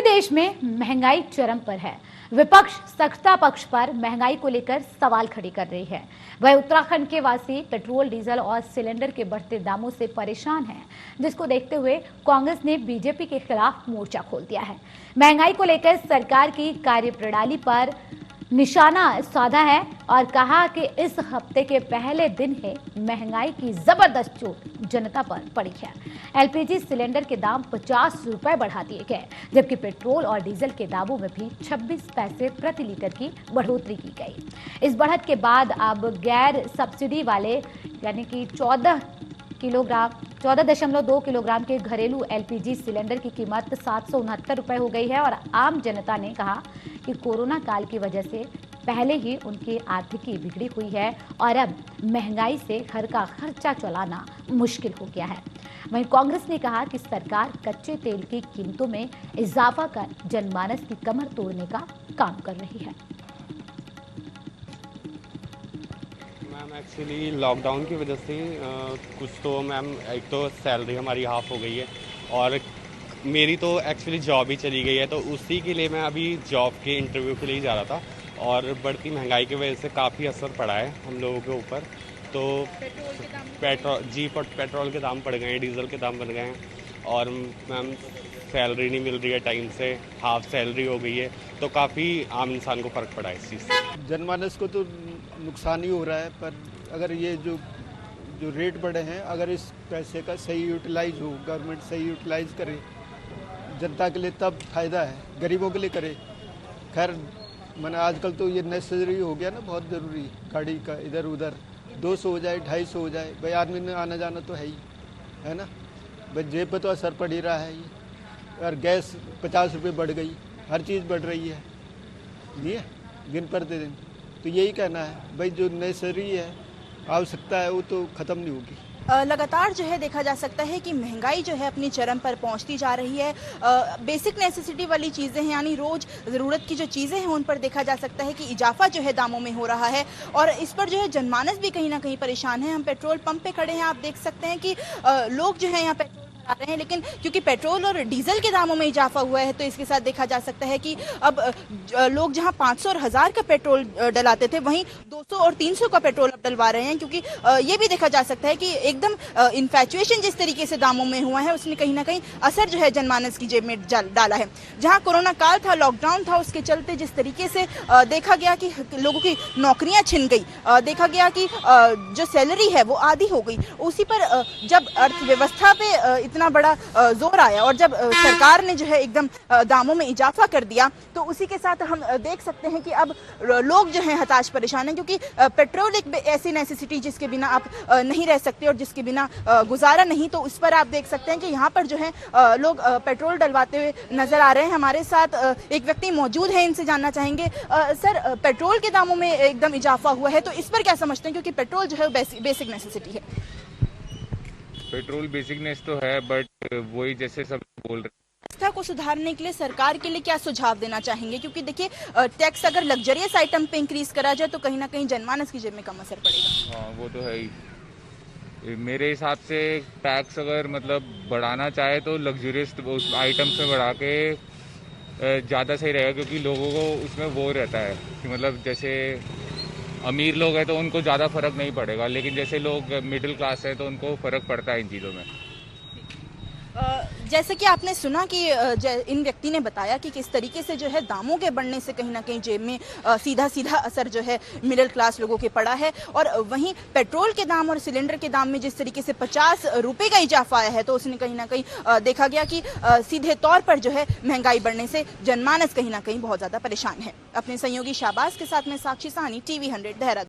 पूरे देश में महंगाई चरम पर है। विपक्ष सत्ता पक्ष पर महंगाई को लेकर सवाल खड़े कर रही है। वह उत्तराखंड के वासी पेट्रोल, डीजल और सिलेंडर के बढ़ते दामों से परेशान हैं, जिसको देखते हुए कांग्रेस ने बीजेपी के खिलाफ मोर्चा खोल दिया है। महंगाई को लेकर सरकार की कार्यप्रणाली पर निशाना साधा है और कहा कि इस हफ्ते के पहले दिन ही महंगाई की जबरदस्त चोट जनता पर पड़ी है। एलपीजी सिलेंडर के दाम 50 रुपए बढ़ा दिए गए, जबकि पेट्रोल और डीजल के दामों में भी 26 पैसे प्रति लीटर की बढ़ोतरी की गई। इस बढ़त के बाद अब गैर सब्सिडी वाले यानी कि 14.2 किलोग्राम के घरेलू एलपीजी सिलेंडर की कीमत 769 रुपए हो गई है और आम जनता ने कहा कि कोरोना काल की वजह से पहले ही उनकी आर्थिकी बिगड़ी हुई है और अब महंगाई से घर का खर्चा चलाना मुश्किल हो गया है। वहीं कांग्रेस ने कहा कि सरकार कच्चे तेल की कीमतों में इजाफा कर जनमानस की कमर तोड़ने का काम कर रही है। मैम एक्चुअली लॉकडाउन की वजह से कुछ तो मैम एक तो सैलरी हमारी हाफ हो गई है और मेरी तो एक्चुअली जॉब ही चली गई है, तो उसी के लिए मैं अभी जॉब के इंटरव्यू के लिए जा रहा था और बढ़ती महंगाई की वजह से काफ़ी असर पड़ा है हम लोगों के ऊपर। तो पेट्रोल के दाम बढ़ गए हैं, डीजल के दाम बढ़ गए हैं और मैम सैलरी नहीं मिल रही है टाइम से, हाफ सैलरी हो गई है, तो काफ़ी आम इंसान को फ़र्क पड़ा है इस चीज़ से। जनमानस को तो नुकसान ही हो रहा है, पर अगर ये जो रेट बढ़े हैं, अगर इस पैसे का सही यूटिलाइज हो, गवर्नमेंट सही यूटिलाइज करे जनता के लिए, तब फायदा है, गरीबों के लिए करे। खैर मैंने आजकल तो ये नेसेसरी हो गया ना, बहुत ज़रूरी, गाड़ी का इधर उधर 200 हो जाए 250 हो जाए, भाई आदमी ने आना जाना तो है ही, है ना। भाई जेब पे तो असर पड़ ही रहा है ये। और गैस 50 रुपये बढ़ गई, हर चीज़ बढ़ रही है, नहीं है दिन पर दिन। तो यही कहना है भाई, जो नेसेसरी है, आवश्यकता है, वो तो ख़त्म नहीं होगी। लगातार जो है देखा जा सकता है कि महंगाई जो है अपनी चरम पर पहुंचती जा रही है। बेसिक नेसेसिटी वाली चीज़ें हैं, यानी रोज़ ज़रूरत की जो चीज़ें हैं उन पर देखा जा सकता है कि इजाफा जो है दामों में हो रहा है और इस पर जो है जनमानस भी कहीं ना कहीं परेशान है। हम पेट्रोल पंप पे खड़े हैं, आप देख सकते हैं कि लोग जो है यहाँ पेट्रोल आ रहे हैं, लेकिन क्योंकि पेट्रोल और डीजल के दामों में इजाफा हुआ है तो इसके साथ देखा जा सकता है कि अब लोग जहां 500 और 1000 का पेट्रोल डलाते थे, वहीं 200 और 300 का पेट्रोल अब डलवा रहे हैं, क्योंकि ये भी देखा जा सकता है कि एकदम इन्फैचुएशन जिस तरीके से दामों में हुआ है उसने कहीं ना कहीं असर जो है जनमानस की जेब में डाला है। जहां कोरोना काल था, लॉकडाउन था, उसके चलते जिस तरीके से देखा गया कि लोगों की नौकरियां छिन गई, देखा गया कि जो सैलरी है वो आधी हो गई, उसी पर जब अर्थव्यवस्था पे इतना बड़ा जोर आया और जब सरकार ने जो है एकदम दामों में इजाफा कर दिया, तो उसी के साथ हम देख सकते हैं कि अब लोग जो हैं हताश परेशान हैं, क्योंकि पेट्रोल एक ऐसी नेसेसिटी जिसके बिना आप नहीं रह सकते और जिसके बिना गुजारा नहीं। तो उस पर आप देख सकते हैं कि यहाँ पर जो है लोग पेट्रोल डलवाते हुए नजर आ रहे हैं। हमारे साथ एक व्यक्ति मौजूद है, इनसे जानना चाहेंगे। सर, पेट्रोल के दामों में एकदम इजाफा हुआ है, तो इस पर क्या समझते हैं, क्योंकि पेट्रोल जो है बेसिक नेसेसिटी है। पेट्रोल बेसिकनेस तो है, बट वही जैसे सब बोल रहे हैं। व्यवस्था को सुधारने के लिए सरकार के लिए क्या सुझाव देना चाहेंगे, क्योंकि देखिए टैक्स अगर लग्जरियस आइटम पे इंक्रीज करा जाए तो कहीं ना कहीं जनमानस की जेब में कम असर पड़ेगा। हाँ, वो तो है ही। मेरे हिसाब से टैक्स अगर मतलब बढ़ाना चाहे तो लग्जरियस आइटम्स में बढ़ा के ज़्यादा सही रहेगा, क्योंकि लोगों को उसमें वो रहता है कि मतलब जैसे अमीर लोग हैं तो उनको ज़्यादा फर्क नहीं पड़ेगा, लेकिन जैसे लोग मिडिल क्लास है तो उनको फर्क पड़ता है इन चीज़ों में। जैसे कि आपने सुना कि इन व्यक्ति ने बताया कि किस तरीके से जो है दामों के बढ़ने से कहीं ना कहीं जेब में सीधा असर जो है मिडिल क्लास लोगों के पड़ा है, और वहीं पेट्रोल के दाम और सिलेंडर के दाम में जिस तरीके से 50 रुपए का इजाफा आया है, तो उसने कहीं ना कहीं देखा गया कि सीधे तौर पर जो है महंगाई बढ़ने से जनमानस कहीं ना कहीं बहुत ज़्यादा परेशान है। अपने सहयोगी शाहबाज के साथ में साक्षी साहनी, TV 100 देहरादून।